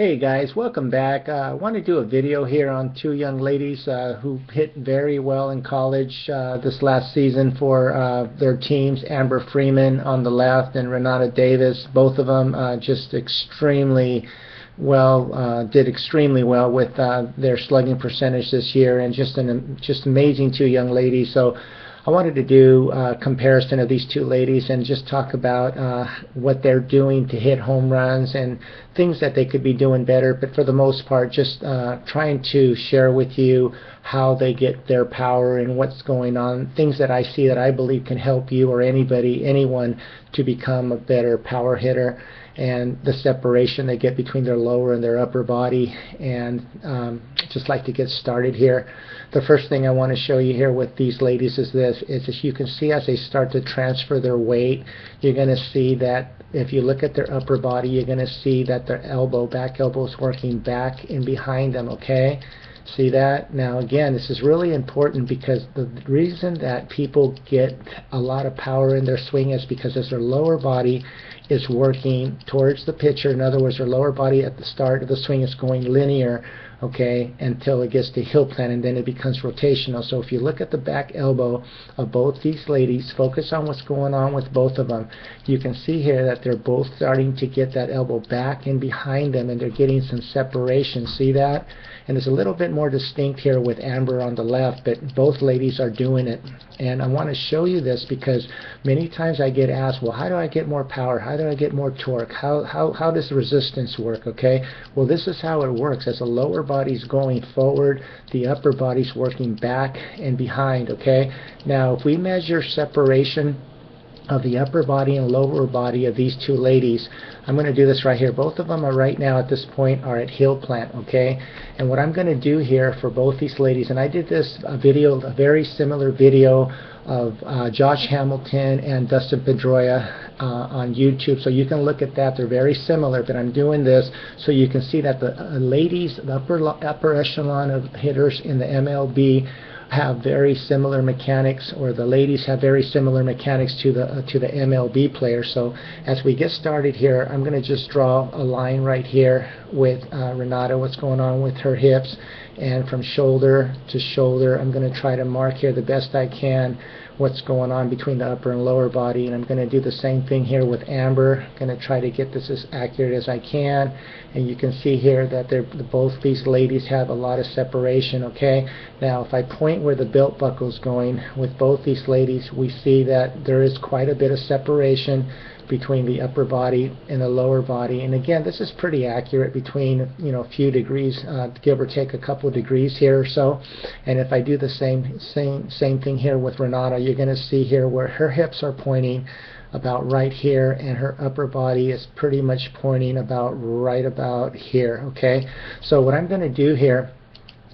Hey guys, welcome back. I want to do a video here on two young ladies who hit very well in college this last season for their teams. Amber Freeman on the left and Renata Davis, both of them just extremely well, did extremely well with their slugging percentage this year, and just amazing two young ladies. So I wanted to do a comparison of these two ladies and just talk about what they're doing to hit home runs and things that they could be doing better, but for the most part just trying to share with you how they get their power and what's going on, things that I see that I believe can help you or anyone to become a better power hitter, and the separation they get between their lower and their upper body. And just like to get started here. The first thing I want to show you here with these ladies is this, is as you can see as they start to transfer their weight, you're going to see that if you look at their upper body, you're going to see that their back elbow is working back and behind them, okay? See that? Now again, this is really important because the reason that people get a lot of power in their swing is because as their lower body is working towards the pitcher. In other words, their lower body at the start of the swing is going linear, okay, until it gets to heel plant, and then it becomes rotational. So if you look at the back elbow of both these ladies, focus on what's going on with both of them. You can see here that they're both starting to get that elbow back and behind them, and they're getting some separation. See that? And it's a little bit more distinct here with Amber on the left, but both ladies are doing it. And I want to show you this because many times I get asked, well, how do I get more power? How do I get more torque? How does resistance work? Okay, well, this is how it works. As the lower body's going forward, the upper body's working back and behind. Okay, now if we measure separation of the upper body and lower body of these two ladies, I'm going to do this right here. Both of them are right now at this point are at heel plant, okay? And what I'm going to do here for both these ladies, and I did this a very similar video of Josh Hamilton and Dustin Pedroia on YouTube, so you can look at that. They're very similar, but I'm doing this so you can see that the ladies, the upper echelon of hitters in the MLB have very similar mechanics, or the ladies have very similar mechanics to the MLB players. So as we get started here, I'm going to just draw a line right here with Renata, what's going on with her hips, and from shoulder to shoulder I'm going to try to mark here the best I can what's going on between the upper and lower body. And I'm going to do the same thing here with Amber. I'm going to try to get this as accurate as I can, and you can see here that both these ladies have a lot of separation. Okay, now if I point where the belt buckle is going with both these ladies, we see that there is quite a bit of separation between the upper body and the lower body. And again, this is pretty accurate, between a few degrees, give or take a couple of degrees here or so. And if I do the same thing here with Renata, you're going to see here where her hips are pointing about right here, and her upper body is pretty much pointing about right about here. Okay, so what I'm going to do here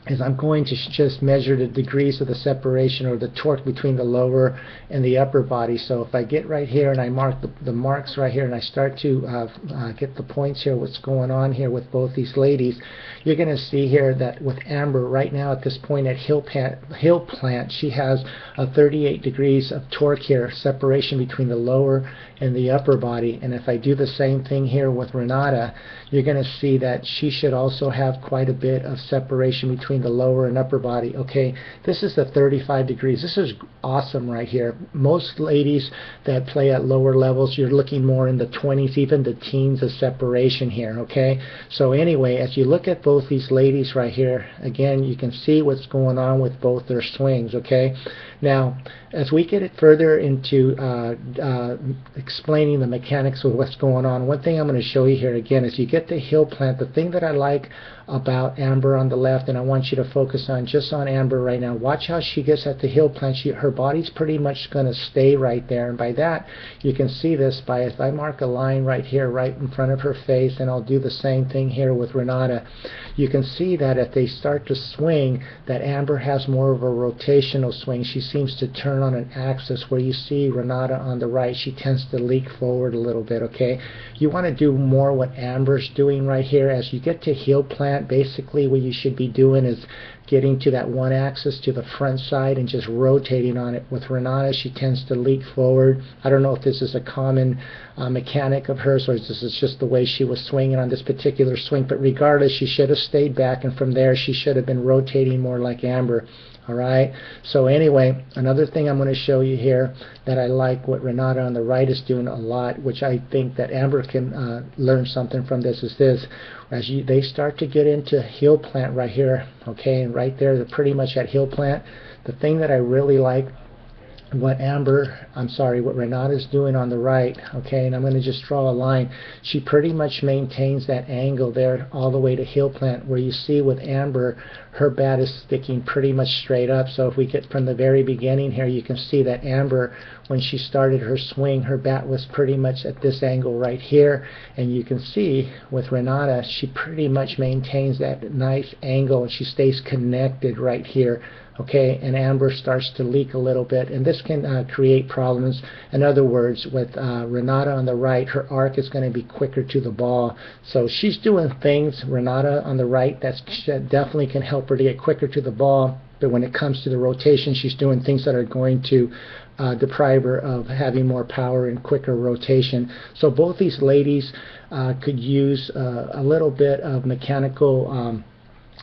is I'm going to just measure the degrees of the separation, or the torque, between the lower and the upper body. So if I get right here and I mark the marks right here, and I start to get the points here, what's going on here with both these ladies, you're going to see here that with Amber right now at this point at heel plant, she has a 38 degrees of torque here, separation between the lower and the upper body. And if I do the same thing here with Renata, you're going to see that she should also have quite a bit of separation between the lower and upper body. Okay, this is the 35 degrees. This is awesome right here. Most ladies that play at lower levels, you're looking more in the 20s, even the teens of separation here. Okay, so anyway, as you look at both these ladies right here, again, you can see what's going on with both their swings. Okay, now as we get it further into explaining the mechanics of what's going on, one thing I'm going to show you here again is you get the heel plant. The thing that I like about Amber on the left, and I want you to focus on just on Amber right now, watch how she gets at the heel plant. Her body's pretty much going to stay right there, and by that you can see this by, if I mark a line right here right in front of her face, and I'll do the same thing here with Renata, you can see that if they start to swing, that Amber has more of a rotational swing. She seems to turn on an axis, where you see Renata on the right, she tends to leak forward a little bit. Okay, you want to do more what Amber's doing right here. As you get to heel plant, basically what you should be doing is is getting to that one axis to the front side and just rotating on it. With Renata, she tends to leak forward. I don't know if this is a common mechanic of hers, or if this is just the way she was swinging on this particular swing, but regardless, she should have stayed back, and from there she should have been rotating more like Amber. Alright, so anyway, another thing I'm going to show you here that I like what Renata on the right is doing a lot, which I think that Amber can learn something from this, is this. As they start to get into heel plant right here, okay, and right there, they're pretty much at heel plant. The thing that I really like what Renata is doing on the right, okay, and I'm going to just draw a line. She pretty much maintains that angle there all the way to heel plant, where you see with Amber, her bat is sticking pretty much straight up. So if we get from the very beginning here, you can see that Amber, when she started her swing, her bat was pretty much at this angle right here, and you can see with Renata, she pretty much maintains that nice angle, and she stays connected right here. Okay, and Amber starts to leak a little bit, and this can create problems. In other words, with Renata on the right, her arc is going to be quicker to the ball. So she's doing things, Renata on the right, that definitely can help her to get quicker to the ball. But when it comes to the rotation, she's doing things that are going to deprive her of having more power and quicker rotation. So both these ladies could use a little bit of mechanical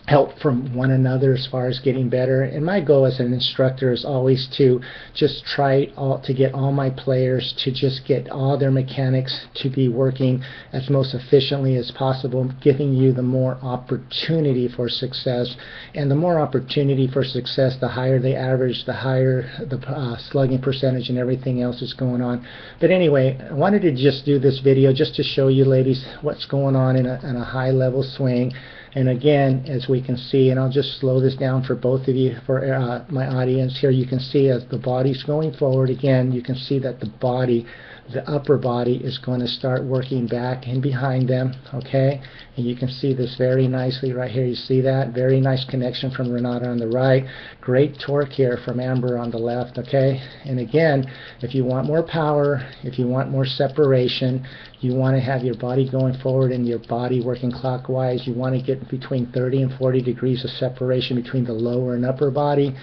help from one another as far as getting better. And my goal as an instructor is always to just try to get all my players to just get all their mechanics to be working as most efficiently as possible, giving you the more opportunity for success. And the more opportunity for success, the higher the average, the higher the slugging percentage, and everything else is going on. But anyway, I wanted to just do this video just to show you ladies what's going on in a high level swing. And again, as we can see, and I'll just slow this down for both of you, for my audience here, you can see as the body's going forward, again, you can see that the body, the upper body, is going to start working back and behind them, okay? And you can see this very nicely right here. You see that? Very nice connection from Renata on the right. Great torque here from Amber on the left, okay? And again, if you want more power, if you want more separation, you want to have your body going forward and your body working clockwise. You want to get between 30 and 40 degrees of separation between the lower and upper body.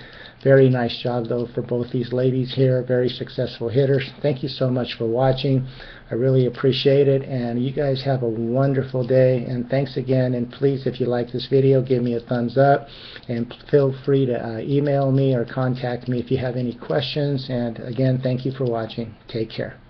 Very nice job, though, for both these ladies here. Very successful hitters. Thank you so much for watching. I really appreciate it, and you guys have a wonderful day, and thanks again. And please, if you like this video, give me a thumbs up, and feel free to email me or contact me if you have any questions. And again, thank you for watching. Take care.